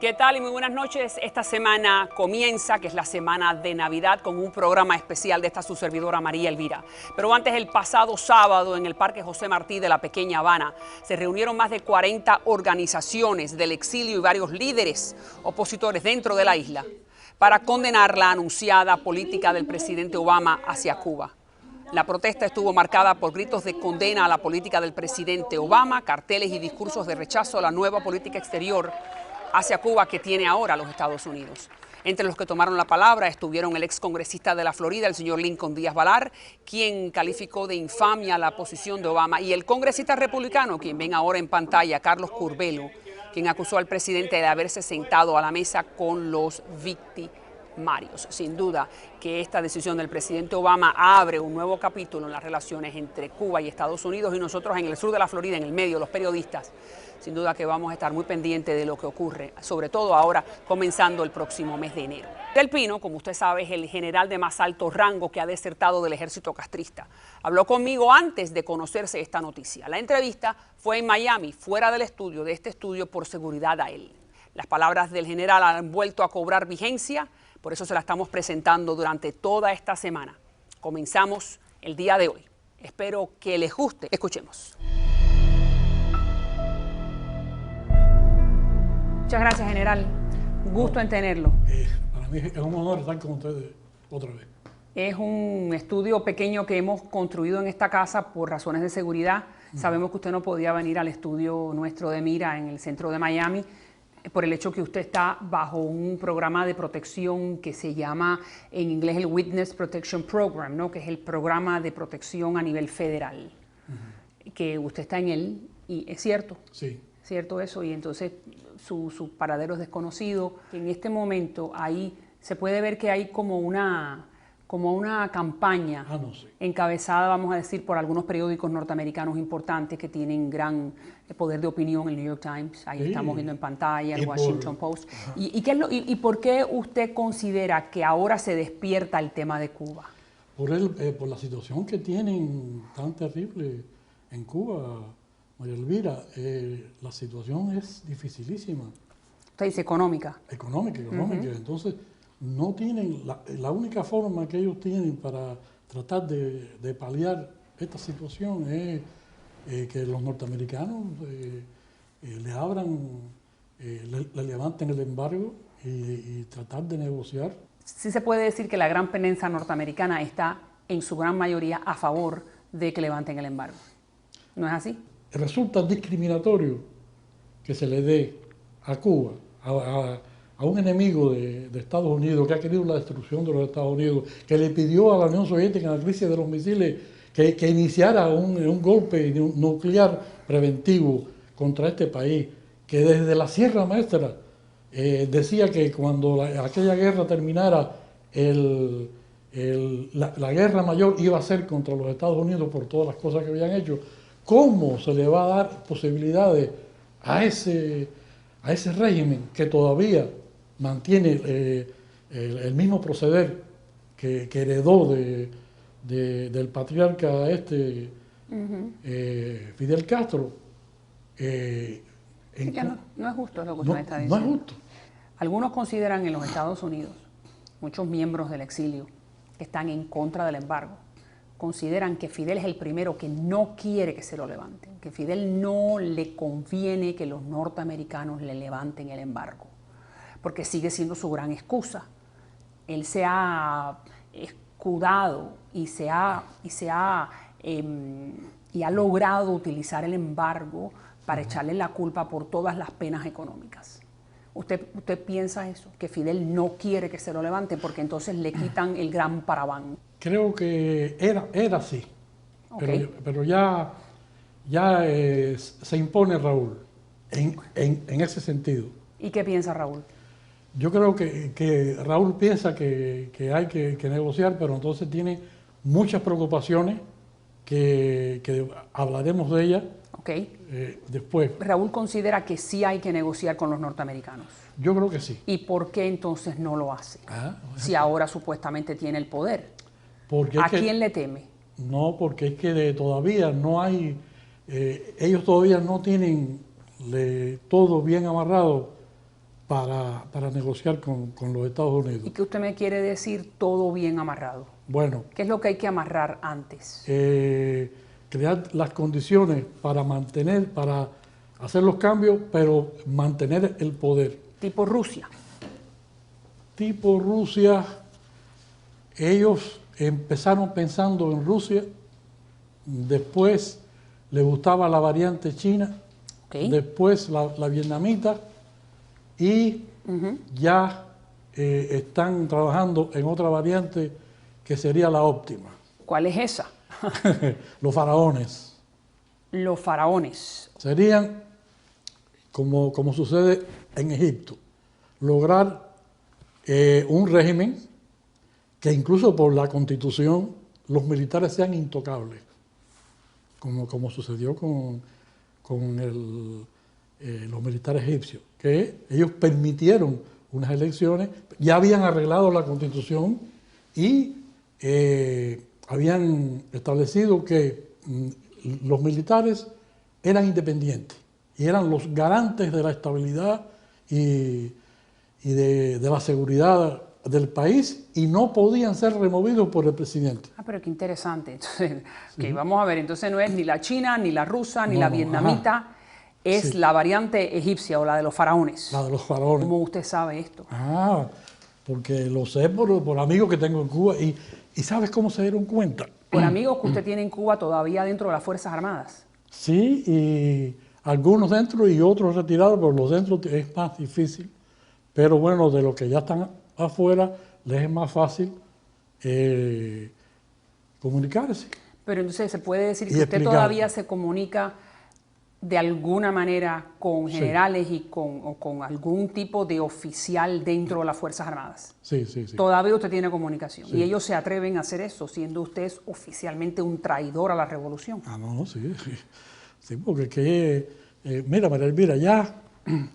¿Qué tal y muy buenas noches? Esta semana comienza, que es la semana de Navidad, con un programa especial de esta su servidora María Elvira. Pero antes, el pasado sábado, en el Parque José Martí de la Pequeña Habana, se reunieron más de 40 organizaciones del exilio y varios líderes opositores dentro de la isla para condenar la anunciada política del presidente Obama hacia Cuba. La protesta estuvo marcada por gritos de condena a la política del presidente Obama, carteles y discursos de rechazo a la nueva política exterior hacia Cuba que tiene ahora los Estados Unidos. Entre los que tomaron la palabra estuvieron el excongresista de la Florida, el señor Lincoln Díaz Balar, quien calificó de infamia la posición de Obama, y el congresista republicano, quien ven ahora en pantalla, Carlos Curbelo, quien acusó al presidente de haberse sentado a la mesa con los victimarios. Sin duda que esta decisión del presidente Obama abre un nuevo capítulo en las relaciones entre Cuba y Estados Unidos, y nosotros en el sur de la Florida, en el medio, los periodistas, sin duda que vamos a estar muy pendientes de lo que ocurre, sobre todo ahora comenzando el próximo mes de enero. Del Pino, como usted sabe, es el general de más alto rango que ha desertado del ejército castrista. Habló conmigo antes de conocerse esta noticia. La entrevista fue en Miami, fuera del estudio, de este estudio, por seguridad a él. Las palabras del general han vuelto a cobrar vigencia, por eso se la estamos presentando durante toda esta semana. Comenzamos el día de hoy. Espero que les guste. Escuchemos. Muchas gracias, general. Gusto en tenerlo. Para mí es un honor estar con ustedes otra vez. Es un estudio pequeño que hemos construido en esta casa por razones de seguridad. Sabemos que usted no podía venir al estudio nuestro de Mira en el centro de Miami por el hecho que usted está bajo un programa de protección que se llama en inglés el Witness Protection Program, ¿no? Que es el programa de protección a nivel federal. Que usted está en él, y es cierto. Sí. ¿Cierto eso? Y entonces su paradero es desconocido. En este momento ahí se puede ver que hay como una campaña encabezada, vamos a decir, por algunos periódicos norteamericanos importantes que tienen gran poder de opinión, el New York Times, ahí estamos viendo en pantalla, el Washington Post. ¿Y por qué usted considera que ahora se despierta el tema de Cuba? Por la situación que tienen tan terrible en Cuba, María Elvira. La situación es dificilísima. Usted dice económica. Económica. Entonces, no tienen, la única forma que ellos tienen para tratar de paliar esta situación es que los norteamericanos le abran, le levanten el embargo y tratar de negociar. Sí se puede decir que la gran prensa norteamericana está en su gran mayoría a favor de que levanten el embargo. ¿No es así? Resulta discriminatorio que se le dé a Cuba, a un enemigo de Estados Unidos que ha querido la destrucción de los Estados Unidos, que le pidió a la Unión Soviética en la crisis de los misiles que iniciara un golpe nuclear preventivo contra este país, que desde la Sierra Maestra decía que cuando aquella guerra terminara, la guerra mayor iba a ser contra los Estados Unidos por todas las cosas que habían hecho. ¿Cómo se le va a dar posibilidades a ese régimen que todavía mantiene el mismo proceder que heredó del patriarca Fidel Castro? No es justo lo que usted está diciendo. No es justo. Algunos consideran en los Estados Unidos, muchos miembros del exilio que están en contra del embargo, consideran que Fidel es el primero que no quiere que se lo levanten, que Fidel no le conviene que los norteamericanos le levanten el embargo, porque sigue siendo su gran excusa. Él se ha escudado y ha logrado utilizar el embargo para echarle la culpa por todas las penas económicas. ¿Usted piensa eso? Que Fidel no quiere que se lo levanten porque entonces le quitan el gran paraván. Creo que era así, okay. pero ya se impone Raúl en ese sentido. ¿Y qué piensa Raúl? Yo creo que Raúl piensa que hay que negociar, pero entonces tiene muchas preocupaciones que hablaremos de ellas después. Raúl considera que sí hay que negociar con los norteamericanos. Yo creo que sí. ¿Y por qué entonces no lo hace? Si ahora supuestamente tiene el poder. ¿A quién le teme? No, porque es que todavía no hay, ellos todavía no tienen todo bien amarrado para negociar con los Estados Unidos. ¿Y qué usted me quiere decir todo bien amarrado? Bueno, ¿Qué es lo que hay que amarrar antes? crear las condiciones para hacer los cambios, pero mantener el poder. Tipo Rusia. Tipo Rusia, ellos empezaron pensando en Rusia, después les gustaba la variante china, después la vietnamita, y ya están trabajando en otra variante que sería la óptima. ¿Cuál es esa? Los faraones. Los faraones. Serían, como sucede en Egipto, lograr un régimen que incluso por la Constitución los militares sean intocables, como sucedió con los militares egipcios, que ellos permitieron unas elecciones, ya habían arreglado la Constitución y habían establecido que los militares eran independientes y eran los garantes de la estabilidad y de la seguridad del país y no podían ser removidos por el presidente. Ah, pero qué interesante. Entonces, sí. Vamos a ver, entonces no es ni la china, ni la rusa, ni la vietnamita, es la variante egipcia o la de los faraones. La de los faraones. ¿Cómo usted sabe esto? Ah, porque lo sé por amigos que tengo en Cuba y ¿sabes cómo se dieron cuenta? Por amigos que usted tiene en Cuba todavía dentro de las Fuerzas Armadas. Sí, y algunos dentro y otros retirados, pero los dentro es más difícil. Pero bueno, de los que ya están afuera, les es más fácil comunicarse. Pero entonces se puede decir que explicar. Usted todavía se comunica de alguna manera con generales y con algún tipo de oficial dentro de las Fuerzas Armadas. Sí. Todavía usted tiene comunicación. Sí. Y ellos se atreven a hacer eso, siendo usted oficialmente un traidor a la revolución. Ah, no, sí. Sí, porque mira, María Elvira, ya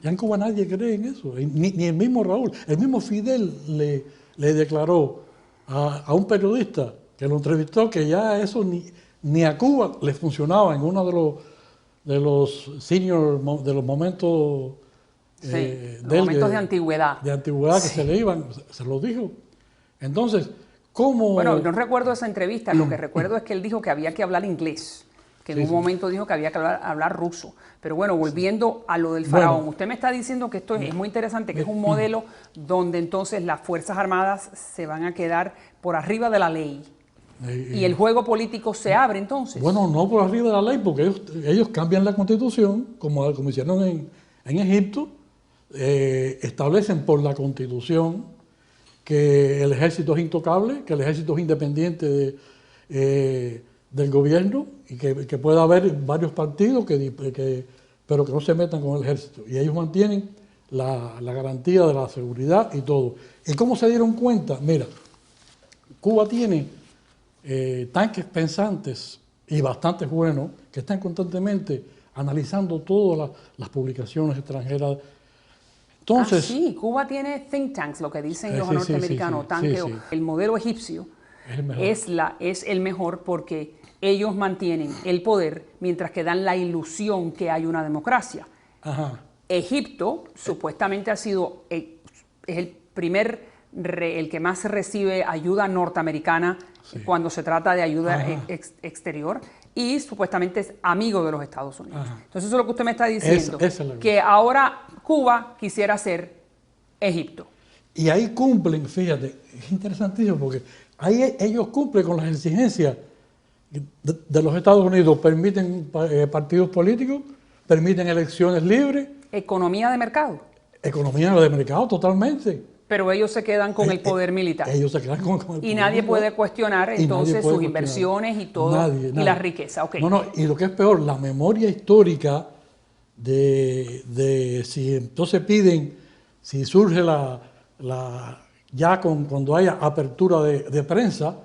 en Cuba nadie cree en eso. Ni el mismo Raúl. El mismo Fidel le declaró a un periodista que lo entrevistó que ya eso ni a Cuba le funcionaba en uno de los senior, de los momentos momentos de antigüedad. De antigüedad que se le iban, se los dijo. Entonces, ¿cómo? Bueno, no recuerdo esa entrevista, lo que recuerdo es que él dijo que había que hablar inglés, que en un momento dijo que había que hablar ruso. Pero bueno, volviendo a lo del faraón, usted me está diciendo que esto es muy interesante, que es un modelo donde entonces las Fuerzas Armadas se van a quedar por arriba de la ley. ¿Y el juego político se abre entonces? Bueno, no por arriba de la ley, porque ellos cambian la Constitución, como hicieron en Egipto, establecen por la Constitución que el ejército es intocable, que el ejército es independiente del gobierno y que pueda haber varios partidos, pero que no se metan con el ejército. Y ellos mantienen la garantía de la seguridad y todo. ¿Y cómo se dieron cuenta? Mira, Cuba tiene tanques pensantes y bastante buenos que están constantemente analizando todas las publicaciones extranjeras. Entonces, sí, Cuba tiene think tanks, lo que dicen los norteamericanos, el modelo egipcio es el mejor porque ellos mantienen el poder mientras que dan la ilusión que hay una democracia. Ajá. Egipto supuestamente ha sido es el que más recibe ayuda norteamericana cuando se trata de ayuda exterior y supuestamente es amigo de los Estados Unidos. Entonces eso es lo que usted me está diciendo, que ahora Cuba quisiera ser Egipto. Y ahí cumplen, fíjate, es interesantísimo porque ahí ellos cumplen con las exigencias de los Estados Unidos, permiten partidos políticos, permiten elecciones libres. Economía de mercado. Economía de mercado, totalmente. Pero ellos se quedan con el poder militar. Ellos se quedan con el poder y nadie puede cuestionar entonces sus inversiones y todo, nadie. Y la riqueza. Okay. No, y lo que es peor, la memoria histórica de si entonces piden, si surge cuando haya apertura de prensa,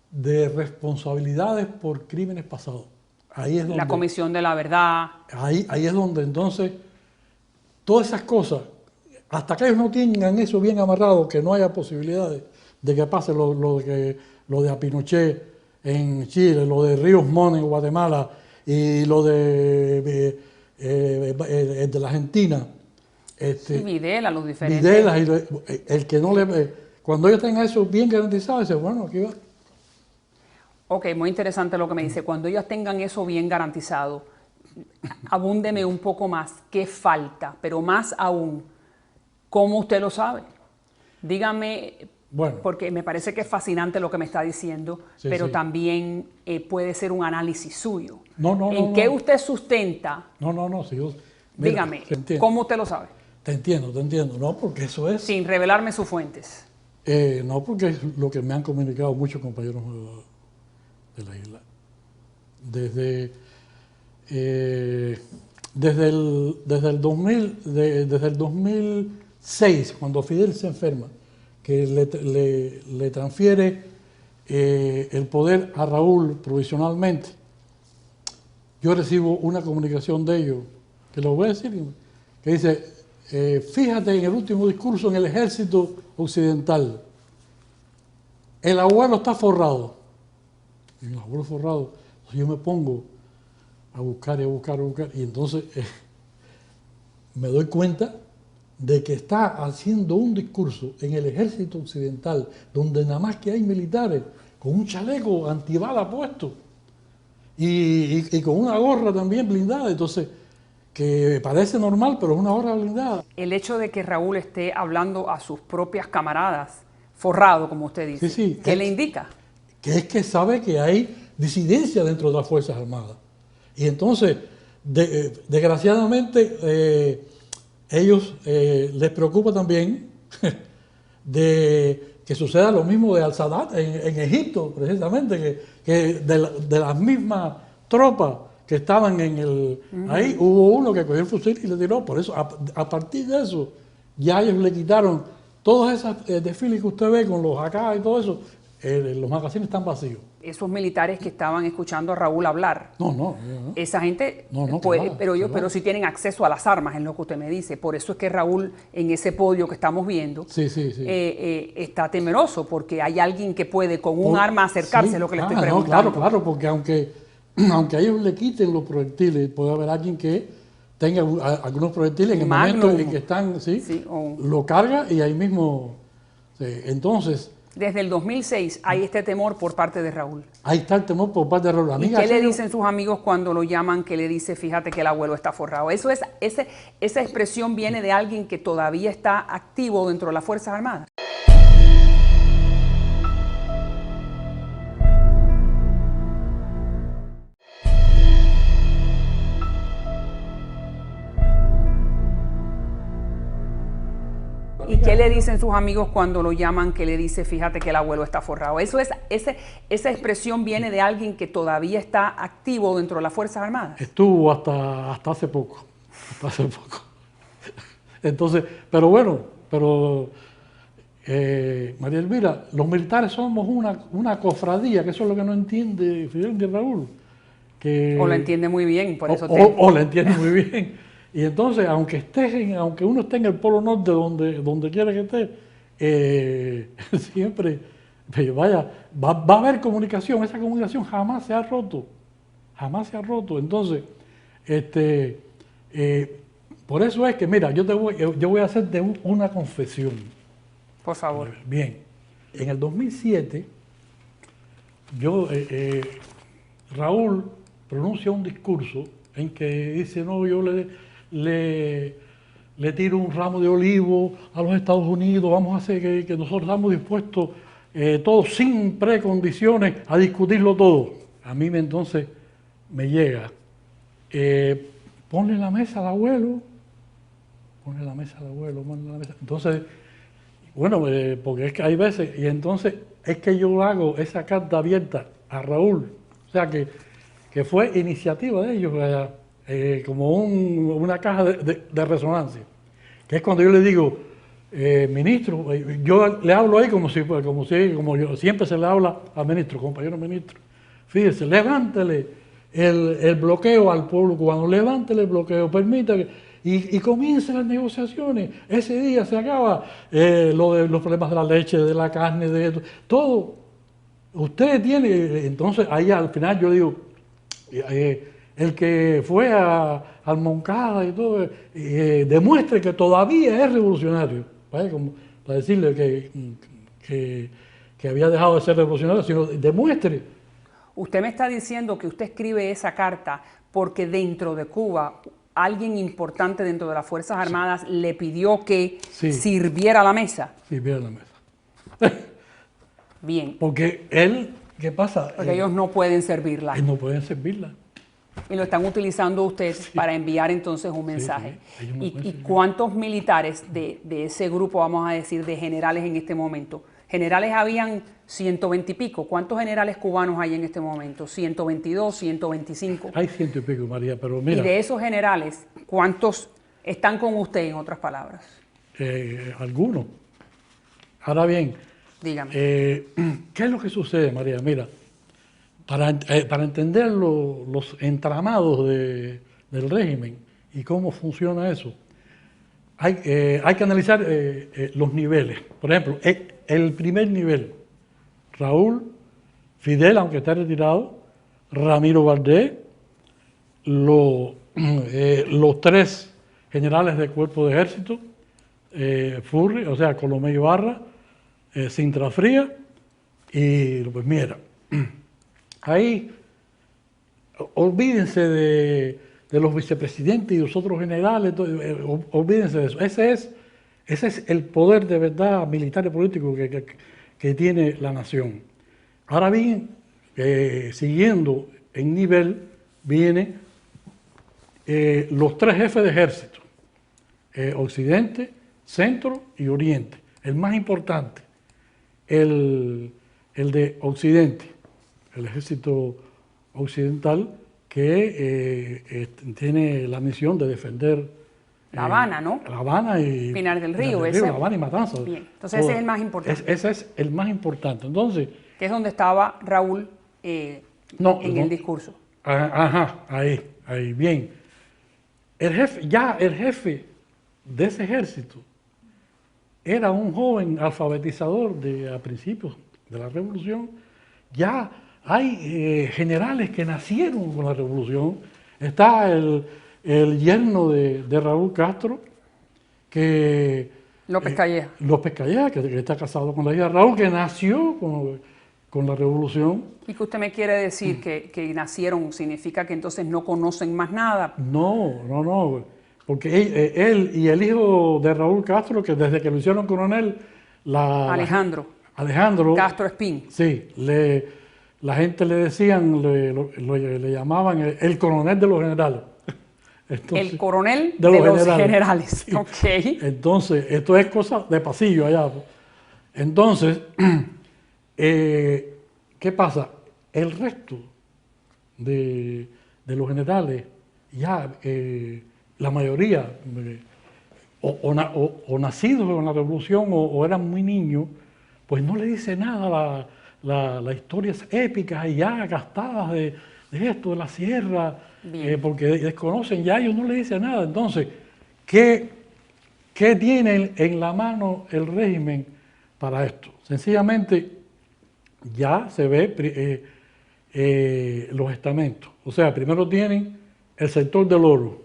de responsabilidades por crímenes pasados. Ahí es donde, la Comisión de la Verdad. Ahí es donde entonces todas esas cosas, hasta que ellos no tengan eso bien amarrado, que no haya posibilidades de que pase lo de Pinochet en Chile, lo de Ríos Montt en Guatemala y lo de la Argentina, Sí, Videla, los diferentes. Videla, el que no le... Cuando ellos tengan eso bien garantizado, dice, bueno, aquí va. Ok, muy interesante lo que me dice. Cuando ellos tengan eso bien garantizado, abúndeme un poco más. ¿Qué falta? Pero más aún, ¿cómo usted lo sabe? Dígame, Bueno, porque me parece que es fascinante lo que me está diciendo, sí, pero sí. también puede ser un análisis suyo. No, ¿En qué usted sustenta? No, si yo... Mira, Dígame, te entiendo. ¿cómo usted lo sabe? Te entiendo. No, porque eso es... Sin revelarme sus fuentes. No, porque es lo que me han comunicado muchos compañeros de la isla. Desde el 2006, cuando Fidel se enferma, que le transfiere el poder a Raúl provisionalmente, yo recibo una comunicación de ellos, que lo voy a decir, que dice, fíjate en el último discurso en el ejército occidental, el abuelo está forrado. Y el abuelo forrado, entonces yo me pongo a buscar, y entonces me doy cuenta de que está haciendo un discurso en el ejército occidental, donde nada más que hay militares, con un chaleco antibala puesto, y con una gorra también blindada, entonces, que parece normal, pero es una gorra blindada. El hecho de que Raúl esté hablando a sus propias camaradas, forrado, como usted dice, Sí, ¿qué le indica? Que es que sabe que hay disidencia dentro de las Fuerzas Armadas. Y entonces, desgraciadamente, ellos les preocupa también de que suceda lo mismo de Al-Sadat en Egipto, precisamente, que de las mismas tropas que estaban ahí, hubo uno que cogió el fusil y le tiró. Por eso, a partir de eso, ya ellos le quitaron todos esos desfiles que usted ve con los AK y todo eso, los magazines están vacíos. Esos militares que estaban escuchando a Raúl hablar. No. Esa gente, claro, pero sí tienen acceso a las armas, es lo que usted me dice. Por eso es que Raúl, en ese podio que estamos viendo, sí. está temeroso, porque hay alguien que puede con un arma acercarse, es lo que le estoy preguntando. Claro, porque aunque a ellos le quiten los proyectiles, puede haber alguien que tenga algunos proyectiles en el momento en que están, lo carga y ahí mismo. Entonces... Desde el 2006 hay este temor por parte de Raúl. Ahí está el temor por parte de Raúl. ¿Y qué le dicen sus amigos cuando lo llaman, que le dice, fíjate que el abuelo está forrado? Esa expresión viene de alguien que todavía está activo dentro de las Fuerzas Armadas. ¿Y qué le dicen sus amigos cuando lo llaman, que le dice, fíjate que el abuelo está forrado? Esa expresión viene de alguien que todavía está activo dentro de las Fuerzas Armadas. Estuvo hasta hace poco. Entonces, pero bueno, María Elvira, los militares somos una cofradía, que eso es lo que no entiende Fidel ni Raúl. O lo entiende muy bien, por eso o la entiende muy bien. Y entonces, aunque uno esté en el Polo Norte, donde quiera que esté, siempre, va a haber comunicación. Esa comunicación jamás se ha roto. Entonces, por eso es que, mira, yo voy a hacerte una confesión. Por favor. Bien, en el 2007, Raúl pronuncia un discurso en que dice, no, yo le tiro un ramo de olivo a los Estados Unidos, vamos a hacer que nosotros estamos dispuestos, todos sin precondiciones, a discutirlo todo. A mí entonces me llega, ponle la mesa al abuelo, Entonces, bueno, porque es que hay veces, y entonces es que yo hago esa carta abierta a Raúl, o sea que fue iniciativa de ellos, como una caja de resonancia, que es cuando yo le digo, ministro, yo le hablo ahí como yo siempre se le habla al ministro, compañero ministro, fíjese, levántele el bloqueo al pueblo cubano, levántele el bloqueo, permita y comiencen las negociaciones, ese día se acaba lo de los problemas de la leche, de la carne, de todo, usted tiene, entonces ahí al final yo digo, el que fue a al Moncada y todo, demuestre que todavía es revolucionario, ¿vale? Como para decirle que había dejado de ser revolucionario, sino demuestre. Usted me está diciendo que usted escribe esa carta porque dentro de Cuba alguien importante dentro de las Fuerzas Armadas le pidió que sirviera la mesa. Sirviera la mesa. Bien. Porque él, ¿qué pasa? Porque ellos no pueden servirla. No pueden servirla. Y lo están utilizando ustedes para enviar entonces un mensaje. ¿Y cuántos militares de ese grupo, vamos a decir, de generales en este momento? Generales habían 120 y pico. ¿Cuántos generales cubanos hay en este momento? 122, 125. Hay 100 y pico, María, pero mira. Y de esos generales, ¿cuántos están con usted, en otras palabras? Algunos. Ahora bien, dígame. ¿Qué es lo que sucede, María? Mira, para entender los entramados del régimen y cómo funciona eso, hay que analizar los niveles. Por ejemplo, el primer nivel, Raúl, Fidel, aunque está retirado, Ramiro Valdés, los 3 generales del cuerpo de ejército, Furri, o sea, Colomé Ibarra, Sintra Fría y López Miera. Ahí, olvídense de los vicepresidentes y los otros generales, olvídense de eso. Ese es el poder de verdad militar y político que tiene la nación. Ahora bien, siguiendo en nivel, vienen los 3 jefes de ejército, Occidente, Centro y Oriente. El más importante, el de Occidente, el ejército occidental, que tiene la misión de defender La Habana, ¿no? La Habana y Pinar del Río. La Habana y Matanzas. Bien, entonces ese es el más importante. Ese es el más importante. Entonces, que es donde estaba Raúl en el discurso. Ajá, ahí, bien. El jefe de ese ejército era un joven alfabetizador a principios de la revolución. Ya hay generales que nacieron con la revolución. Está el yerno de Raúl Castro, que López Calleja. López Calleja, que está casado con la hija de Raúl, que nació con la revolución. ¿Y que usted me quiere decir que nacieron significa que entonces no conocen más nada? No, porque él y el hijo de Raúl Castro, que desde que lo hicieron coronel, Alejandro Castro Espín. Sí, la gente le decían, le llamaban el coronel de los generales. Entonces, el coronel de los generales. Sí. Okay. Entonces, esto es cosa de pasillo allá. Entonces, ¿qué pasa? El resto de los generales, ya la mayoría, o nacidos en la revolución o eran muy niños, pues no le dice nada las historias épicas y ya gastadas de esto, de la sierra, porque desconocen ya, ellos no le dicen nada. Entonces, ¿qué tiene en la mano el régimen para esto? Sencillamente, ya se ve los estamentos. O sea, primero tienen el sector del oro.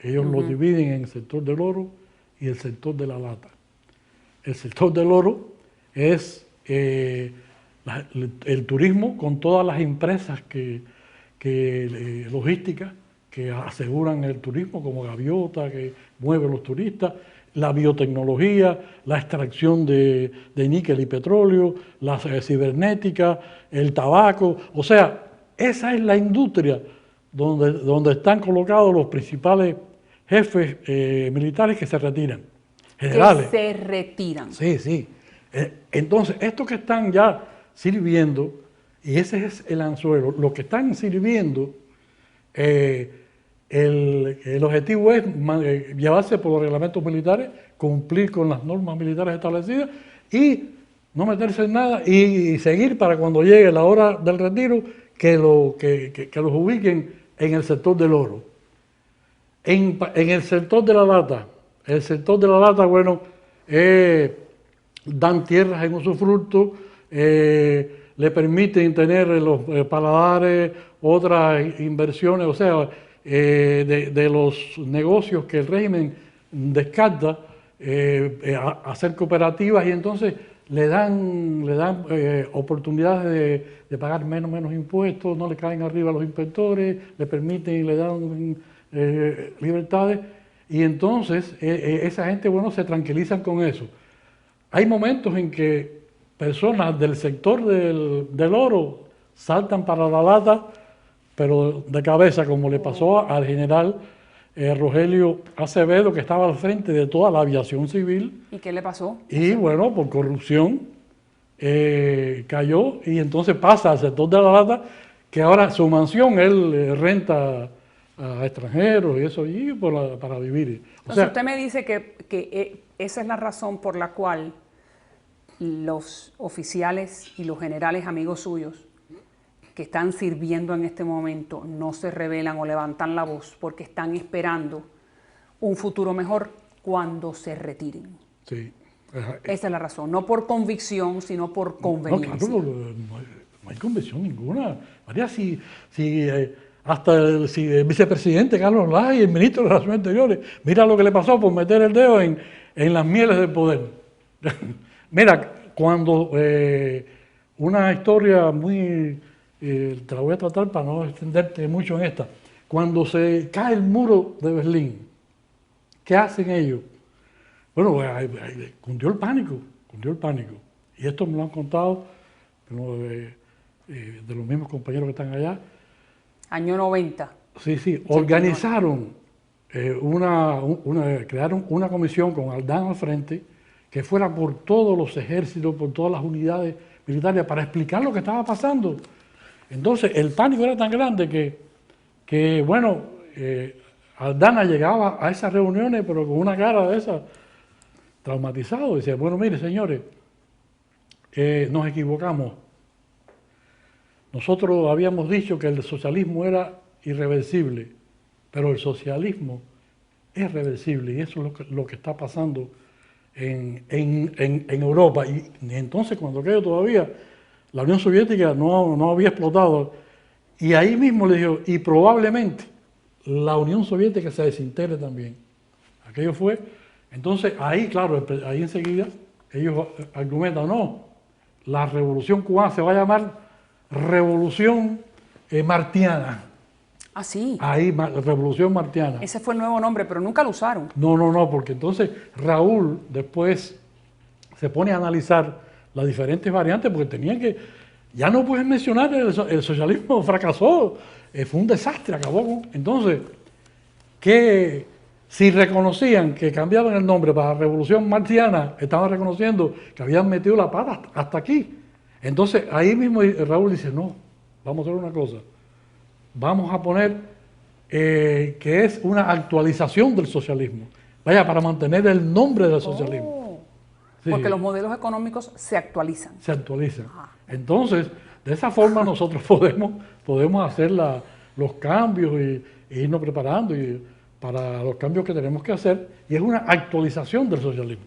Ellos lo dividen en el sector del oro y el sector de la lata. El sector del oro es el turismo con todas las empresas logísticas que aseguran el turismo, como Gaviota, que mueve los turistas, la biotecnología, la extracción de níquel y petróleo, la cibernética, el tabaco. O sea, esa es la industria donde están colocados los principales jefes militares que se retiran. Generales. Que se retiran. Sí. Entonces, estos que están ya sirviendo, y ese es el anzuelo, los que están sirviendo, el objetivo es llevarse por los reglamentos militares, cumplir con las normas militares establecidas y no meterse en nada y seguir para cuando llegue la hora del retiro que los ubiquen en el sector del oro. En el sector de la lata, bueno, dan tierras en usufructo, le permiten tener los paladares, otras inversiones, o sea, de los negocios que el régimen descarta, hacer cooperativas, y entonces le dan oportunidades de pagar menos impuestos, no le caen arriba a los inspectores, le permiten y le dan libertades, y entonces esa gente, bueno, se tranquilizan con eso. Hay momentos en que personas del sector del oro saltan para la lata, pero de cabeza, como le pasó al general Rogelio Acevedo, que estaba al frente de toda la aviación civil. ¿Y qué le pasó? Y bueno, por corrupción cayó, y entonces pasa al sector de la lata, que ahora su mansión él renta a extranjeros y eso allí para vivir. Entonces usted me dice que esa es la razón por la cual los oficiales y los generales amigos suyos que están sirviendo en este momento no se rebelan o levantan la voz, porque están esperando un futuro mejor cuando se retiren. Sí. Esa es la razón, no por convicción, sino por conveniencia. No, claro, no hay convicción ninguna. María, hasta el vicepresidente Carlos Lage y el ministro de Relaciones Exteriores, mira lo que le pasó por meter el dedo en las mieles del poder. Mira, cuando una historia muy, te la voy a tratar para no extenderte mucho en esta, cuando se cae el muro de Berlín, ¿qué hacen ellos? Bueno, cundió el pánico, y esto me lo han contado de los mismos compañeros que están allá. Año 90. Sí, organizaron, crearon una comisión con Aldán al frente, que fuera por todos los ejércitos, por todas las unidades militares, para explicar lo que estaba pasando. Entonces, el pánico era tan grande que bueno, Aldana llegaba a esas reuniones, pero con una cara de esa, traumatizado. Decía, bueno, mire, señores, nos equivocamos. Nosotros habíamos dicho que el socialismo era irreversible, pero el socialismo es reversible, y eso es lo que está pasando en Europa. Y entonces, cuando aquello todavía, la Unión Soviética no había explotado, y ahí mismo le dijo, y probablemente la Unión Soviética se desintegre también. Aquello fue, entonces ahí, claro, ahí enseguida ellos argumentan, no, la revolución cubana se va a llamar revolución martiana. Ah, sí. Ahí, revolución martiana. Ese fue el nuevo nombre, pero nunca lo usaron. No, porque entonces Raúl después se pone a analizar las diferentes variantes, porque tenían que, ya no puedes mencionar, el socialismo fracasó, fue un desastre, acabó con, entonces, que si reconocían que cambiaban el nombre para revolución martiana, estaban reconociendo que habían metido la pata hasta aquí. Entonces ahí mismo Raúl dice, no, vamos a hacer una cosa, vamos a poner que es una actualización del socialismo, vaya, para mantener el nombre del socialismo. Sí. Porque los modelos económicos se actualizan. Se actualizan. Entonces, de esa forma nosotros podemos hacer los cambios e irnos preparando para los cambios que tenemos que hacer, y es una actualización del socialismo.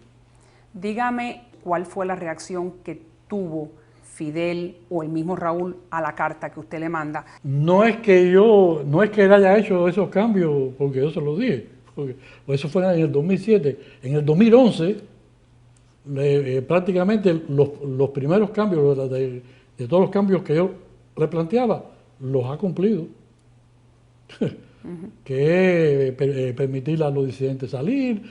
Dígame cuál fue la reacción que tuvo Fidel o el mismo Raúl a la carta que usted le manda. No es que él haya hecho esos cambios porque yo se los dije, porque eso fue en el 2007. En el 2011, prácticamente los primeros cambios, de todos los cambios que yo le planteaba, los ha cumplido. Que es permitir a los disidentes salir,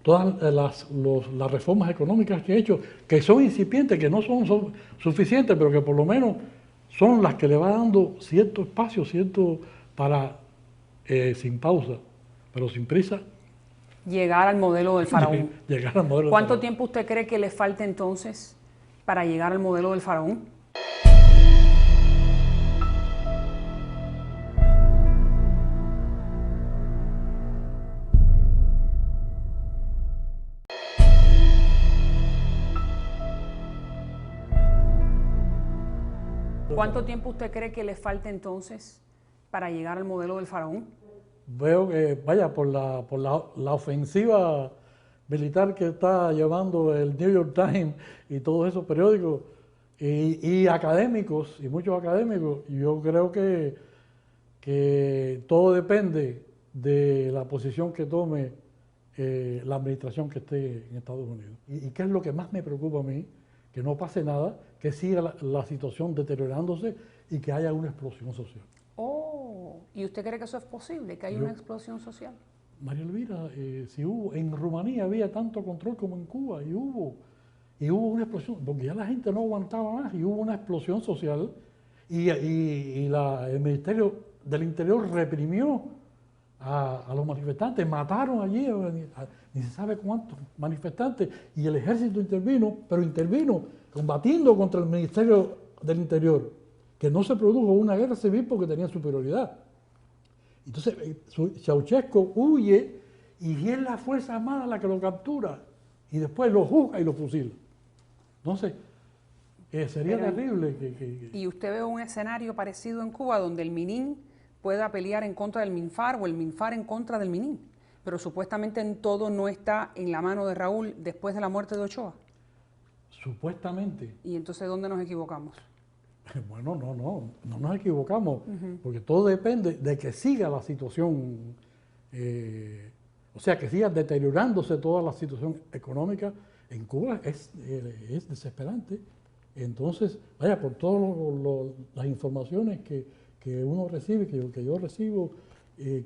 todas las reformas económicas que he hecho, que son incipientes, que no son suficientes, pero que por lo menos son las que le va dando cierto espacio, para, sin pausa, pero sin prisa, llegar al modelo del faraón. Llegar al modelo ¿Cuánto tiempo usted cree que le falta entonces para llegar al modelo del faraón? ¿Cuánto tiempo usted cree que le falta entonces para llegar al modelo del faraón? Veo que, vaya, por la ofensiva militar que está llevando el New York Times y todos esos periódicos, Y académicos, y muchos académicos, yo creo que todo depende de la posición que tome la administración que esté en Estados Unidos. ¿Y qué es lo que más me preocupa a mí? Que no pase nada, que siga la situación deteriorándose y que haya una explosión social. Oh, ¿y usted cree que eso es posible, que haya una explosión social? María Elvira, si hubo, en Rumanía había tanto control como en Cuba, y hubo una explosión, porque ya la gente no aguantaba más, y hubo una explosión social, el Ministerio del Interior reprimió a los manifestantes, mataron allí ni se sabe cuántos manifestantes, y el ejército intervino, pero intervino combatiendo contra el Ministerio del Interior, que no se produjo una guerra civil porque tenía superioridad. Entonces Ceausescu huye y es la Fuerza Armada la que lo captura y después lo juzga y lo fusila. Entonces, sería terrible ¿Y usted ve un escenario parecido en Cuba donde el MININ pueda pelear en contra del MINFAR o el MINFAR en contra del MININ? Pero supuestamente en todo no está en la mano de Raúl después de la muerte de Ochoa. Supuestamente. ¿Y entonces dónde nos equivocamos? Bueno, no nos equivocamos, porque todo depende de que siga la situación, o sea, que siga deteriorándose toda la situación económica en Cuba, es desesperante. Entonces, vaya, por todas las informaciones que uno recibe, que yo recibo,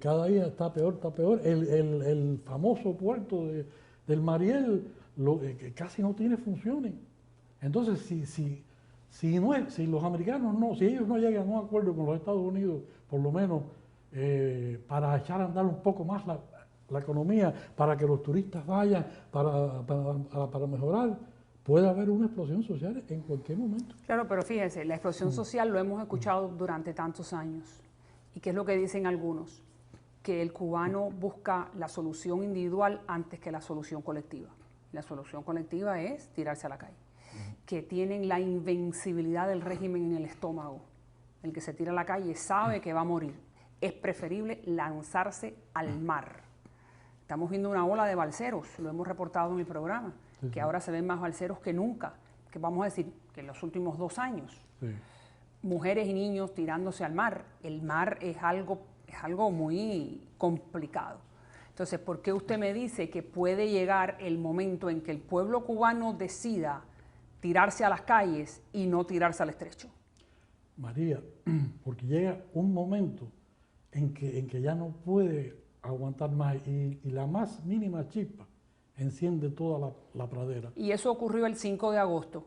cada día está peor, el famoso puerto del Mariel que casi no tiene funciones. Entonces, si los americanos si ellos no llegan a un acuerdo con los Estados Unidos, por lo menos para echar a andar un poco más la economía, para que los turistas vayan, para mejorar, puede haber una explosión social en cualquier momento. Claro, pero fíjense, la explosión social lo hemos escuchado durante tantos años. ¿Y qué es lo que dicen algunos? Que el cubano busca la solución individual antes que la solución colectiva. La solución colectiva es tirarse a la calle. Que tienen la invencibilidad del régimen en el estómago. El que se tira a la calle sabe que va a morir. Es preferible lanzarse al mar. Estamos viendo una ola de balseros, lo hemos reportado en el programa, que ahora se ven más balseros que nunca, que vamos a decir que en los últimos 2 años. Sí. Mujeres y niños tirándose al mar. El mar es algo muy complicado. Entonces, ¿por qué usted me dice que puede llegar el momento en que el pueblo cubano decida tirarse a las calles y no tirarse al estrecho? María, porque llega un momento en que ya no puede aguantar más y la más mínima chispa enciende toda la pradera. Y eso ocurrió el 5 de agosto.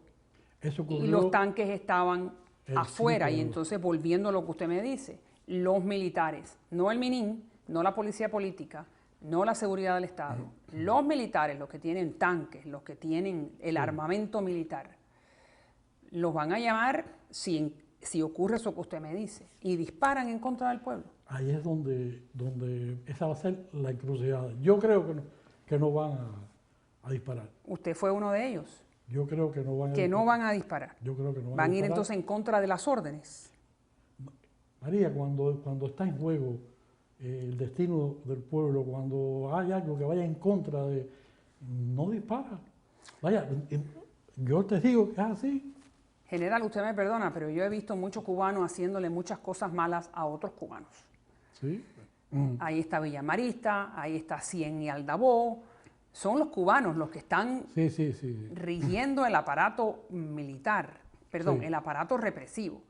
Eso ocurrió, y los tanques estaban afuera. Y entonces, volviendo a lo que usted me dice, los militares, no el MININ, no la policía política, no la seguridad del Estado, los militares, los que tienen tanques, los que tienen el armamento militar, los van a llamar si ocurre eso que usted me dice y disparan en contra del pueblo. Ahí es donde esa va a ser la encrucijada. Yo creo que no van a disparar. Usted fue uno de ellos. Yo creo que no van a disparar. No van a disparar. Yo creo que no van a ir entonces en contra de las órdenes. María, cuando está en juego el destino del pueblo, cuando hay algo que vaya en contra de, no dispara. Vaya, yo te digo que es así. General, usted me perdona, pero yo he visto muchos cubanos haciéndole muchas cosas malas a otros cubanos. Sí. Ahí está Villamarista, ahí está Cien y Aldabó. Son los cubanos los que están rigiendo el aparato militar, el aparato represivo.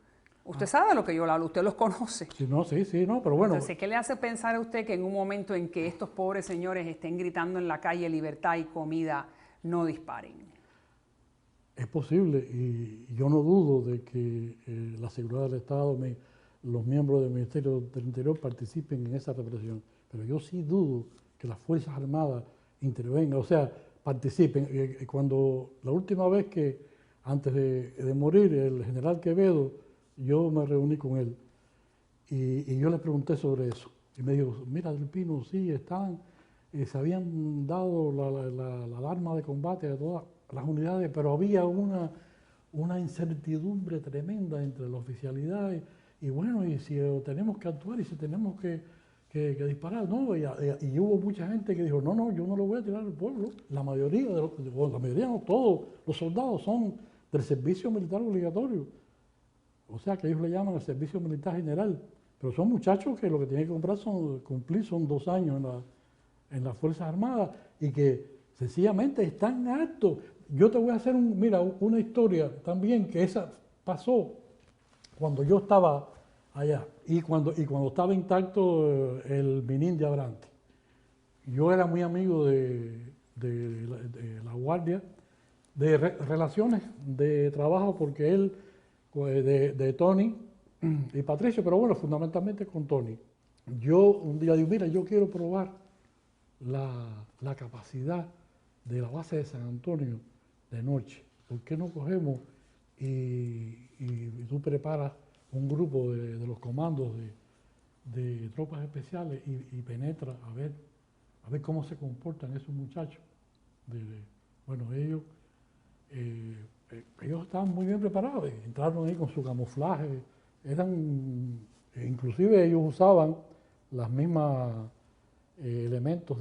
Usted sabe de lo que yo hablo, usted los conoce. Sí, pero bueno. Entonces, ¿qué le hace pensar a usted que en un momento en que estos pobres señores estén gritando en la calle libertad y comida, no disparen? Es posible, y yo no dudo de que la seguridad del Estado, los miembros del Ministerio del Interior participen en esa represión, pero yo sí dudo que las Fuerzas Armadas intervengan, o sea, participen. Cuando la última vez que, antes de morir, el general Quevedo, yo me reuní con él y yo le pregunté sobre eso. Y me dijo, mira, Del Pino, sí, se habían dado la alarma de combate a todas las unidades, pero había una incertidumbre tremenda entre la oficialidad y bueno, y si tenemos que actuar y si tenemos que disparar, ¿no? Y hubo mucha gente que dijo, no, yo no lo voy a tirar al pueblo. La mayoría no, todos los soldados son del servicio militar obligatorio. O sea, que ellos le llaman el servicio militar general. Pero son muchachos que lo que tienen que cumplir son 2 años en las Fuerzas Armadas y que sencillamente están hartos. Yo te voy a hacer una historia también que esa pasó cuando yo estaba allá y cuando estaba intacto el Minin de Abrante. Yo era muy amigo de la Guardia, de relaciones de trabajo, porque él, de Tony y Patricio, pero bueno, fundamentalmente con Tony. Yo un día digo, mira, yo quiero probar la capacidad de la base de San Antonio de noche. ¿Por qué no cogemos y tú preparas un grupo de los comandos de tropas especiales y penetra a ver cómo se comportan esos muchachos? Bueno, ellos estaban muy bien preparados, entraron ahí con su camuflaje, inclusive ellos usaban las mismas elementos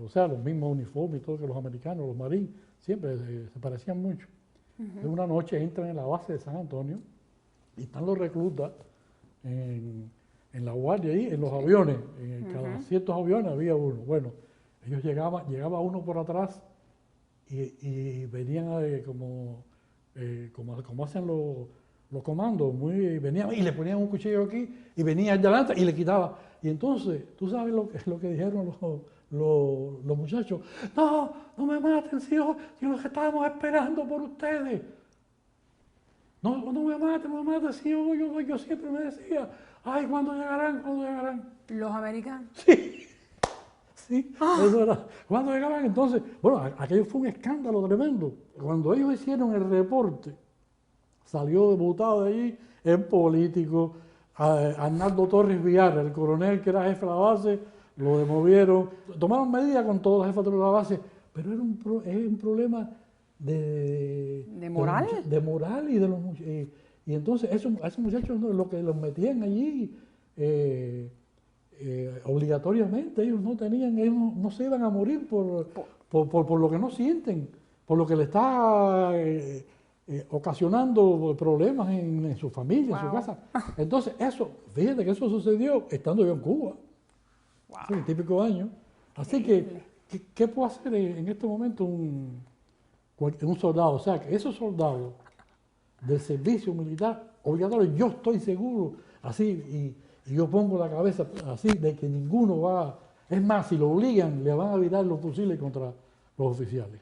o sea, los mismos uniformes y todo que los americanos, los marines, siempre se parecían mucho. De una noche entran en la base de San Antonio y están los reclutas en la guardia ahí, en los aviones, en cada ciertos aviones había uno. Bueno, ellos llegaba uno por atrás y venían como hacen los comandos, venían y le ponían un cuchillo aquí y venía allá adelante y le quitaba. Y entonces, tú sabes lo que dijeron los muchachos: no me maten, si los estábamos esperando por ustedes. No me maten, si yo siempre me decía, ay, ¿cuándo llegarán? ¿Los americanos? Sí, eso era. Cuando llegaban entonces, bueno, aquello fue un escándalo tremendo. Cuando ellos hicieron el reporte, salió diputado de allí, el político, Arnaldo Torres Villar, el coronel que era jefe de la base, lo demovieron, tomaron medidas con todos los jefes de la base, pero es un problema ¿De moral? De moral y de los muchachos. Y entonces a esos muchachos lo que los metían allí obligatoriamente, ellos no se iban a morir por lo que no sienten, por lo que le está ocasionando problemas en su familia, en su casa. Entonces fíjate que eso sucedió estando yo en Cuba, hace un típico año. Así que, ¿qué puede hacer en este momento un soldado? O sea, que esos soldados del servicio militar obligatorio, yo estoy seguro, así, y yo pongo la cabeza así, de que ninguno va, es más, si lo obligan, le van a virar los fusiles contra los oficiales.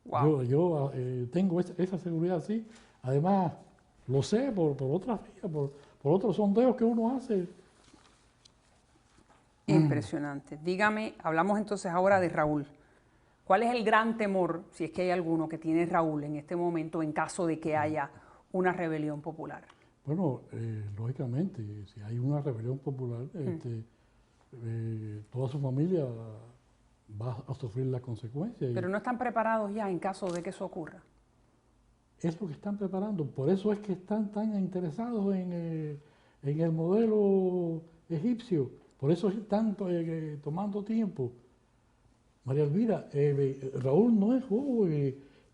Wow. Yo tengo esa seguridad así, además lo sé por otras vías, por otros sondeos que uno hace. Impresionante. Dígame, hablamos entonces ahora de Raúl. ¿Cuál es el gran temor, si es que hay alguno, que tiene Raúl en este momento en caso de que haya una rebelión popular? Bueno, lógicamente, si hay una rebelión popular, toda su familia va a sufrir las consecuencias. Pero no están preparados ya en caso de que eso ocurra. Es lo que están preparando, por eso es que están tan interesados en el modelo egipcio, por eso están tomando tiempo. María Elvira, Raúl no es juego,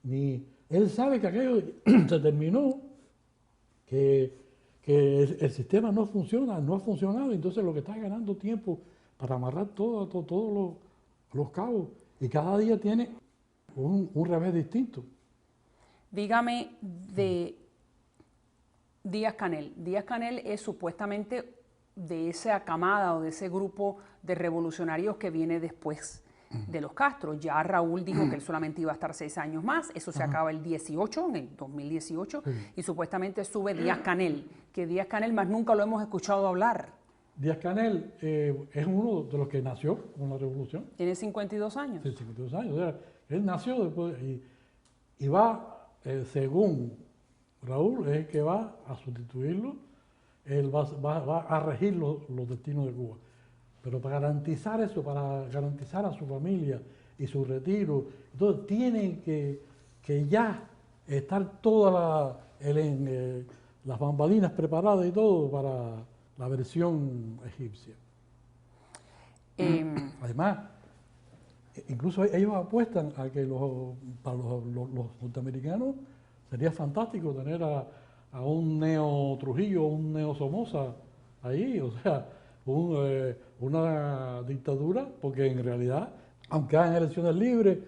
ni él sabe que aquello se terminó, que el sistema no funciona, no ha funcionado, entonces lo que está ganando tiempo para amarrar todos los cabos, y cada día tiene un revés distinto. Dígame de Díaz-Canel. Díaz-Canel es supuestamente de esa camada o de ese grupo de revolucionarios que viene después de los Castro. Ya Raúl dijo que él solamente iba a estar 6 años más, eso se acaba el 18, en el 2018, y supuestamente sube Díaz-Canel, que Díaz-Canel más nunca lo hemos escuchado hablar. Díaz-Canel es uno de los que nació con la revolución. Tiene 52 años. Sí, 52 años. O sea, él nació después y va, según Raúl, es el que va a sustituirlo, él va a regir los destinos de Cuba. Pero para garantizar eso, para garantizar a su familia y su retiro, entonces tienen que ya estar todas las bambalinas preparadas y todo para la versión egipcia. Además, incluso ellos apuestan a que para los norteamericanos sería fantástico tener a un Neo Trujillo, un Neo Somoza ahí, o sea, una dictadura, porque en realidad, aunque hagan elecciones libres,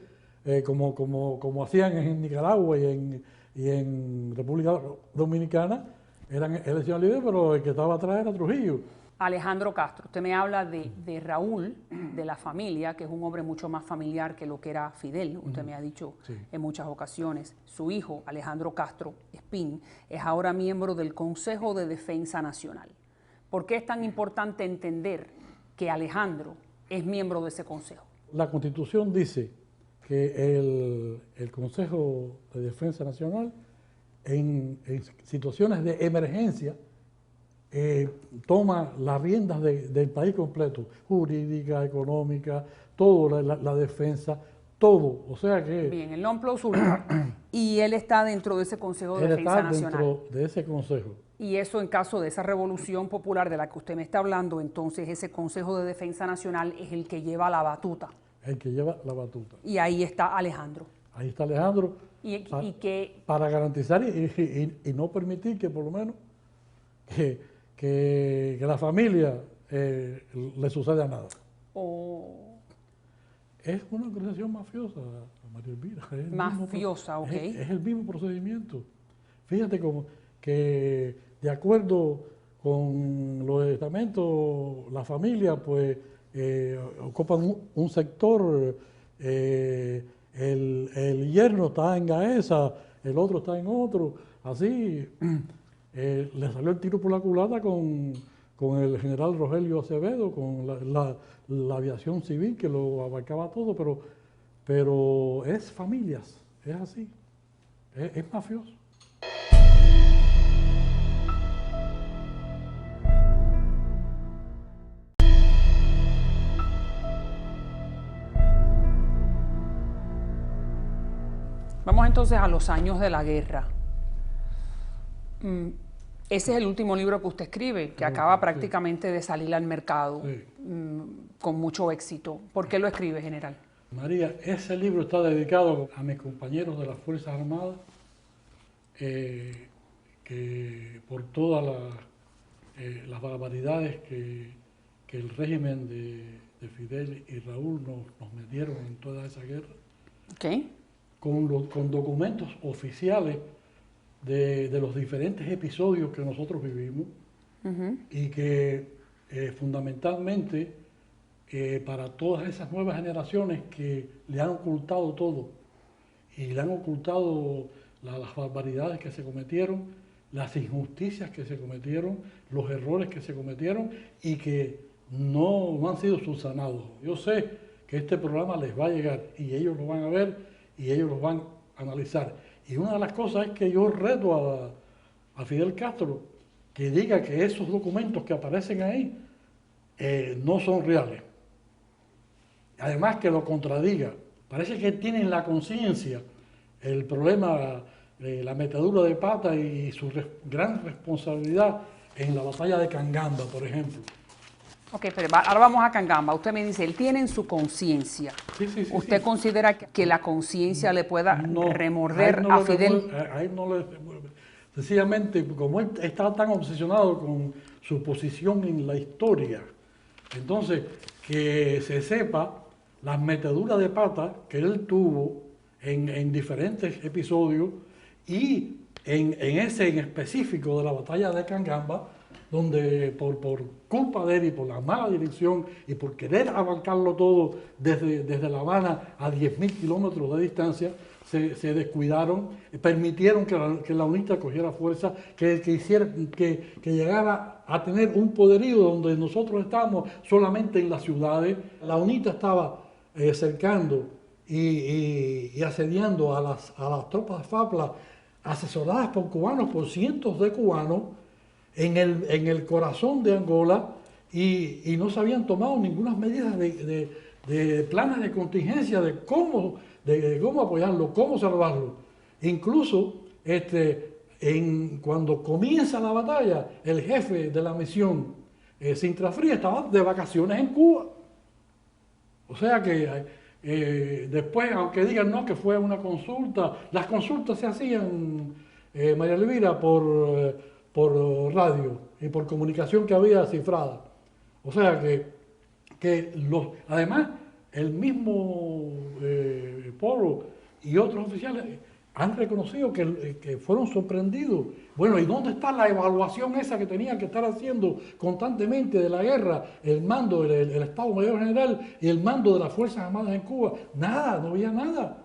como hacían en Nicaragua y en República Dominicana, eran elecciones libres, pero el que estaba atrás era Trujillo. Alejandro Castro, usted me habla de Raúl, de la familia, que es un hombre mucho más familiar que lo que era Fidel, usted me ha dicho en muchas ocasiones. Su hijo, Alejandro Castro Espín, es ahora miembro del Consejo de Defensa Nacional. ¿Por qué es tan importante entender que Alejandro es miembro de ese consejo? La Constitución dice que el Consejo de Defensa Nacional, en situaciones de emergencia, toma las riendas del país completo, jurídica, económica, todo, la defensa, todo. O sea que... Bien, el non plus ultra. Y él está dentro de ese Consejo de Defensa Nacional. Dentro de ese consejo. Y eso, en caso de esa revolución popular de la que usted me está hablando, entonces ese Consejo de Defensa Nacional es el que lleva la batuta. El que lleva la batuta. Y ahí está Alejandro. Ahí está Alejandro. Para garantizar y no permitir que por lo menos que la familia le suceda nada. Es una organización mafiosa, María Elvira. Mafiosa, ok. Es el mismo procedimiento. Fíjate como que de acuerdo con los estamentos, la familia pues ocupan un sector, el yerno está en Gaesa, el otro está en otro, así le salió el tiro por la culata con el general Rogelio Acevedo, con la aviación civil que lo abarcaba todo, pero es familias, es así, es mafioso. Vamos entonces a los años de la guerra. Ese es el último libro que usted escribe, que acaba prácticamente de salir al mercado con mucho éxito. ¿Por qué lo escribe, general? María, ese libro está dedicado a mis compañeros de las Fuerzas Armadas, que por todas las barbaridades que el régimen de Fidel y Raúl nos metieron en toda esa guerra. Okay. Con documentos oficiales de los diferentes episodios que nosotros vivimos y que fundamentalmente para todas esas nuevas generaciones que le han ocultado todo y le han ocultado las barbaridades que se cometieron, las injusticias que se cometieron, los errores que se cometieron y que no han sido subsanados. Yo sé que este programa les va a llegar y ellos lo van a ver y ellos los van a analizar. Y una de las cosas es que yo reto a Fidel Castro que diga que esos documentos que aparecen ahí no son reales. Además que lo contradiga. Parece que tienen la conciencia el problema, la metedura de pata y su gran responsabilidad en la batalla de Cangamba, por ejemplo. Ok, pero ahora vamos a Cangamba. Usted me dice, él tiene en su conciencia. Sí, ¿Usted considera que la conciencia le pueda remorder a Fidel? Sencillamente, como él está tan obsesionado con su posición en la historia, entonces que se sepa las meteduras de pata que él tuvo en diferentes episodios y en ese en específico de la batalla de Cangamba, donde por culpa de él y por la mala dirección y por querer abarcarlo todo desde La Habana a 10.000 kilómetros de distancia, se descuidaron, permitieron que la UNITA cogiera fuerza, que llegara a tener un poderío donde nosotros estábamos solamente en las ciudades. La UNITA estaba cercando y asediando a las tropas de FAPLA, asesoradas por cubanos, por cientos de cubanos, en el corazón de Angola y no se habían tomado ninguna medida de planes de contingencia de cómo apoyarlo, cómo salvarlo. Incluso cuando comienza la batalla, el jefe de la misión, Sintra Fría, estaba de vacaciones en Cuba. O sea que Después, aunque digan no, que fue una consulta, las consultas se hacían, María Elvira, por radio y por comunicación que había cifrada. O sea además, el mismo Polo y otros oficiales han reconocido que fueron sorprendidos. Bueno, ¿y dónde está la evaluación esa que tenían que estar haciendo constantemente de la guerra, el mando, el Estado Mayor General y el mando de las Fuerzas Armadas en Cuba? Nada, no había nada.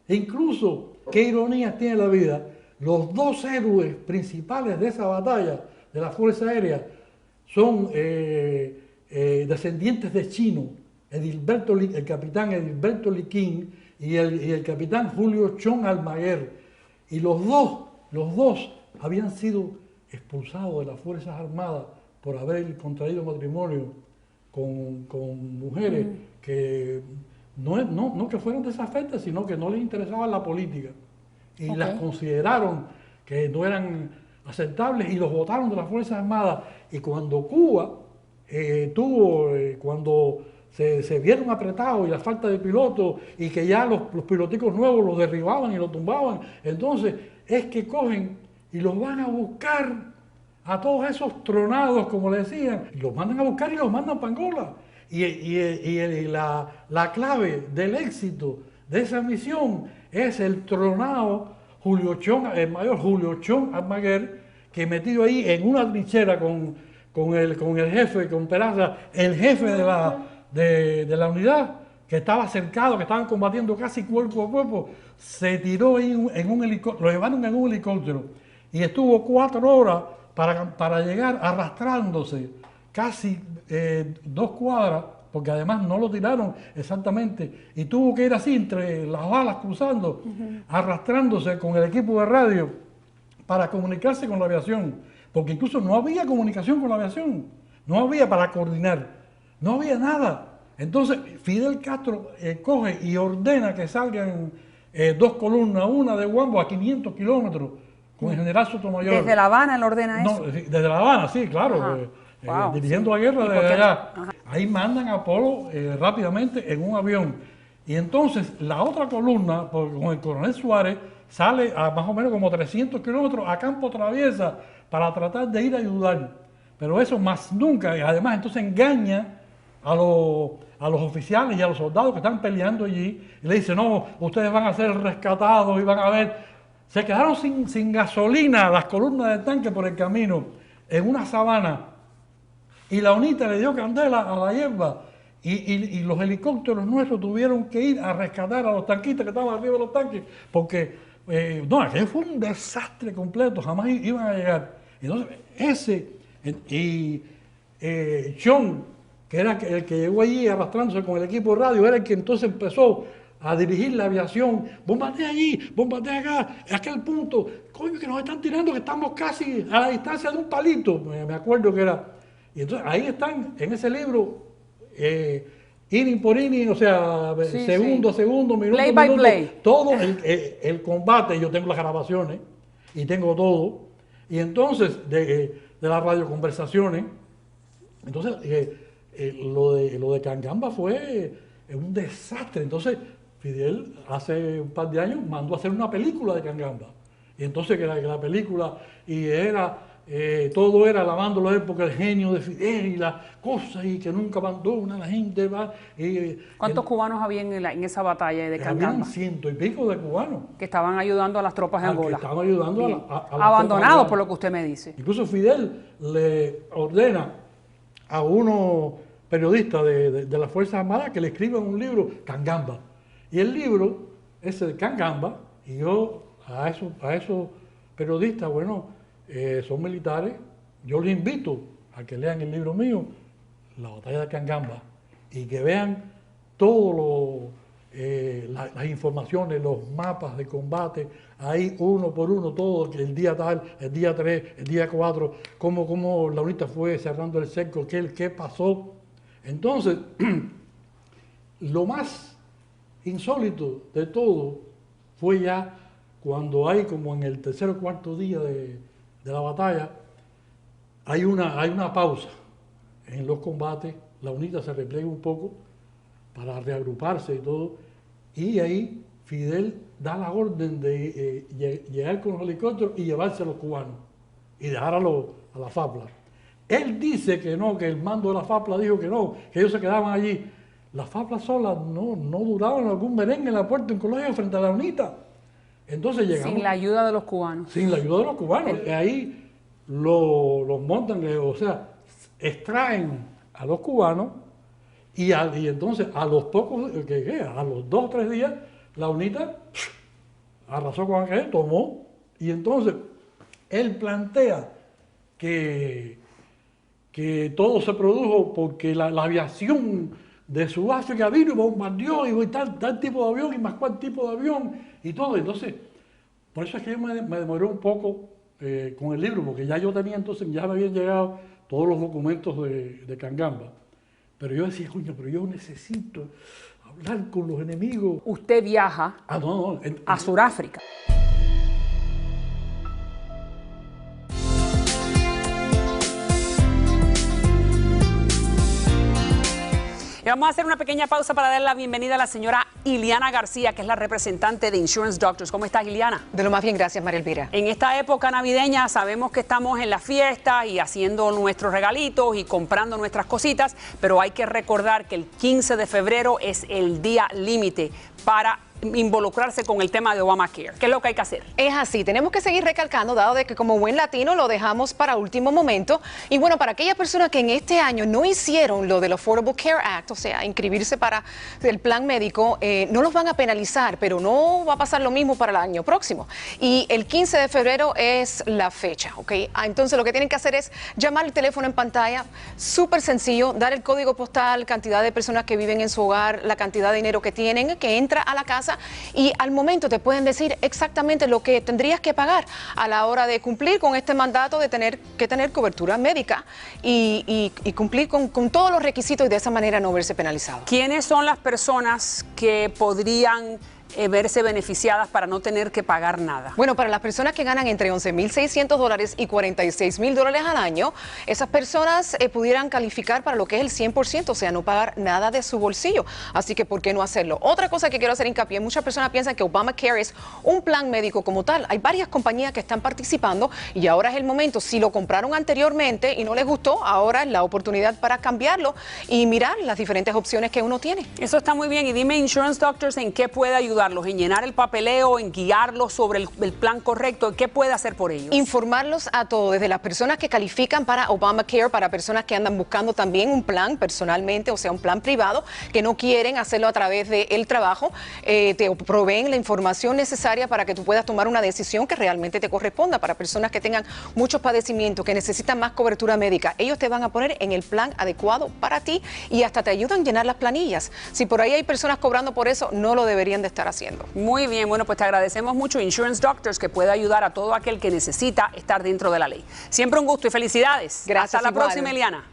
E incluso, qué ironía tiene la vida, los dos héroes principales de esa batalla, de la Fuerza Aérea, son descendientes de chinos, el capitán Edilberto Liquín y el capitán Julio Chong Almaguer. Y los dos habían sido expulsados de las Fuerzas Armadas por haber contraído matrimonio con mujeres que no que fueran desafectas, sino que no les interesaba la política. Y las consideraron que no eran aceptables y los votaron de las Fuerzas Armadas. Y cuando Cuba cuando se vieron apretados y la falta de pilotos y que ya los piloticos nuevos los derribaban y los tumbaban, entonces es que cogen y los van a buscar a todos esos tronados, como le decían, y los mandan a buscar y los mandan para Angola. La clave del éxito de esa misión es el tronado el mayor Julio Chong Almaguer, que metido ahí en una trinchera con el jefe, con Peraza, el jefe de la unidad, que estaba cercado, que estaban combatiendo casi cuerpo a cuerpo, se tiró en un helicóptero, lo llevaron en un helicóptero y estuvo 4 horas para llegar arrastrándose casi 2 cuadras, porque además no lo tiraron exactamente, y tuvo que ir así entre las balas cruzando, arrastrándose con el equipo de radio para comunicarse con la aviación, porque incluso no había comunicación con la aviación, no había para coordinar, no había nada. Entonces Fidel Castro coge y ordena que salgan 2 columnas, una de Huambo a 500 kilómetros, con el general Sotomayor. ¿Desde La Habana él ordena eso? No, desde La Habana, sí, claro. Wow, dirigiendo la guerra desde allá. Ahí mandan a Apolo rápidamente en un avión. Y entonces la otra columna, con el coronel Suárez, sale a más o menos como 300 kilómetros a campo traviesa para tratar de ir a ayudar. Pero eso más nunca, y además entonces engaña a los oficiales y a los soldados que están peleando allí, y le dice, no, ustedes van a ser rescatados y van a ver. Se quedaron sin gasolina las columnas de tanque por el camino, en una sabana, y la UNITA le dio candela a la hierba, y los helicópteros nuestros tuvieron que ir a rescatar a los tanquistas que estaban arriba de los tanques, porque aquello fue un desastre completo, jamás iban a llegar. Entonces, Chong, que era el que llegó allí arrastrándose con el equipo de radio, era el que entonces empezó a dirigir la aviación, bombardea allí, bombardea acá, a aquel punto, coño, que nos están tirando, que estamos casi a la distancia de un palito, me acuerdo que era. Y entonces ahí están, en ese libro, inning por inning, o sea, segundo a segundo, minuto a minuto, play. Todo el combate, yo tengo las grabaciones y tengo todo. Y entonces, de las radioconversaciones, entonces, lo de Cangamba fue un desastre. Entonces, Fidel hace un par de años mandó a hacer una película de Cangamba. Y entonces que la película, y todo era alabándolo a él porque el genio de Fidel y las cosas, y que nunca abandona a la gente. ¿Cuántos cubanos había en esa batalla de Cangamba? Habían 100 y pico de cubanos. Que estaban ayudando a las tropas de Angola. Que estaban ayudando a las abandonados, por lo que usted me dice. Incluso Fidel le ordena a unos periodistas de las Fuerzas Armadas que le escriban un libro, Cangamba. Y el libro, ese de Cangamba, y yo a esos periodistas, bueno, son militares, yo les invito a que lean el libro mío, La batalla de Cangamba, y que vean todas las informaciones, los mapas de combate, ahí uno por uno, todo, el día tal, el día 3, el día 4, cómo la UNITA fue cerrando el cerco, qué pasó. Entonces, lo más insólito de todo fue ya cuando hay como en el tercer o cuarto día de la batalla, hay una pausa en los combates, la UNITA se repliega un poco, para reagruparse y todo. Y ahí Fidel da la orden de llegar con los helicópteros y llevarse a los cubanos y dejar a la FAPLA. Él dice que no, que el mando de la FAPLA dijo que no, que ellos se quedaban allí. Las FAPLA solas no duraban algún merengue en la puerta en colegio frente a la UNITA. Entonces llegamos... Sin la ayuda de los cubanos. Sin la ayuda de los cubanos. Ahí los montan, o sea, extraen a los cubanos y entonces a los pocos, a los 2 o 3 días, la UNITA arrasó con aquello, tomó, y entonces él plantea que todo se produjo porque la aviación de Sudáfrica vino y bombardeó y tal tipo de avión y más cuál tipo de avión y todo. Entonces, por eso es que yo me demoré un poco con el libro, porque ya yo tenía entonces, ya me habían llegado todos los documentos de Cangamba. Pero yo decía, coño, pero yo necesito hablar con los enemigos. Usted viaja a Sudáfrica. Y vamos a hacer una pequeña pausa para dar la bienvenida a la señora Iliana García, que es la representante de Insurance Doctors. ¿Cómo estás, Iliana? De lo más bien, gracias, María Elvira. En esta época navideña sabemos que estamos en las fiestas y haciendo nuestros regalitos y comprando nuestras cositas, pero hay que recordar que el 15 de febrero es el día límite para involucrarse con el tema de Obamacare. ¿Qué es lo que hay que hacer? Es así, tenemos que seguir recalcando, dado de que como buen latino lo dejamos para último momento. Y bueno, para aquellas personas que en este año no hicieron lo del Affordable Care Act, o sea, inscribirse para el plan médico, no los van a penalizar, pero no va a pasar lo mismo para el año próximo. Y el 15 de febrero es la fecha, ¿ok? Entonces lo que tienen que hacer es llamar al teléfono en pantalla, súper sencillo, dar el código postal, cantidad de personas que viven en su hogar, la cantidad de dinero que tienen, que entra a la casa, y al momento te pueden decir exactamente lo que tendrías que pagar a la hora de cumplir con este mandato de tener cobertura médica y cumplir con todos los requisitos y de esa manera no verse penalizado. ¿Quiénes son las personas que podrían verse beneficiadas para no tener que pagar nada? Bueno, para las personas que ganan entre $11,600 y $46,000 al año, esas personas pudieran calificar para lo que es el 100%, o sea, no pagar nada de su bolsillo. Así que, ¿por qué no hacerlo? Otra cosa que quiero hacer hincapié, muchas personas piensan que Obamacare es un plan médico como tal. Hay varias compañías que están participando y ahora es el momento. Si lo compraron anteriormente y no les gustó, ahora es la oportunidad para cambiarlo y mirar las diferentes opciones que uno tiene. Eso está muy bien. Y dime, Insurance Doctors, ¿en qué puede ayudarlos? ¿En llenar el papeleo, en guiarlos sobre el plan correcto? ¿Qué puede hacer por ellos? Informarlos a todos, desde las personas que califican para Obamacare, para personas que andan buscando también un plan personalmente, o sea, un plan privado, que no quieren hacerlo a través del trabajo, te proveen la información necesaria para que tú puedas tomar una decisión que realmente te corresponda. Para personas que tengan muchos padecimientos, que necesitan más cobertura médica, ellos te van a poner en el plan adecuado para ti y hasta te ayudan a llenar las planillas. Si por ahí hay personas cobrando por eso, no lo deberían de estar haciendo. Muy bien, bueno, pues te agradecemos mucho, Insurance Doctors, que puede ayudar a todo aquel que necesita estar dentro de la ley. Siempre un gusto y felicidades. Gracias. Hasta la igual. próxima, Eliana.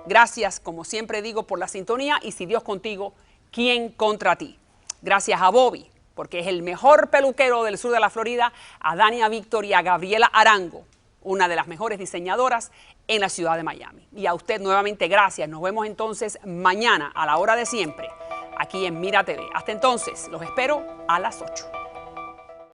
Gracias, como siempre digo, por la sintonía y si Dios contigo, ¿quién contra ti? Gracias a Bobby, porque es el mejor peluquero del sur de la Florida, a Dania Víctor y a Gabriela Arango, una de las mejores diseñadoras en la ciudad de Miami. Y a usted nuevamente gracias. Nos vemos entonces mañana a la hora de siempre, aquí en Mira TV. Hasta entonces, los espero a las 8.